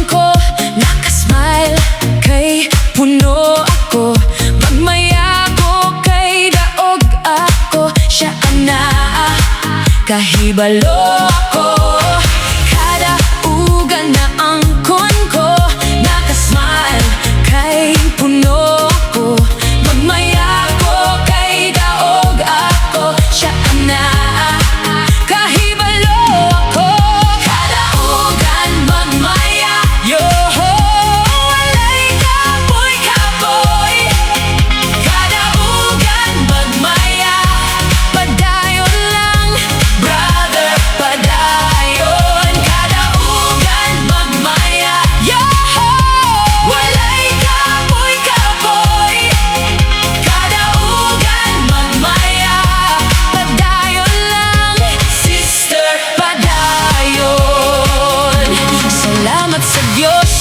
ko, nakasmile kay puno ako. Magmaya ko kay daog ako, siya ana kahibalo ako. Kadaugan na ang kon ko, nakasmile kay puno ako. Magmaya ko kay daog ako, siya ana kahibalo ako. Kadaugan magmaya, yo walay kapoy-kapoy. Kadaugan magmaya, padayon lang brother, padayon. Kadaugan magmaya, yo walay kapoy-kapoy. Kadaugan magmaya, padayon lang sister, padayon. Salamat sa Diyos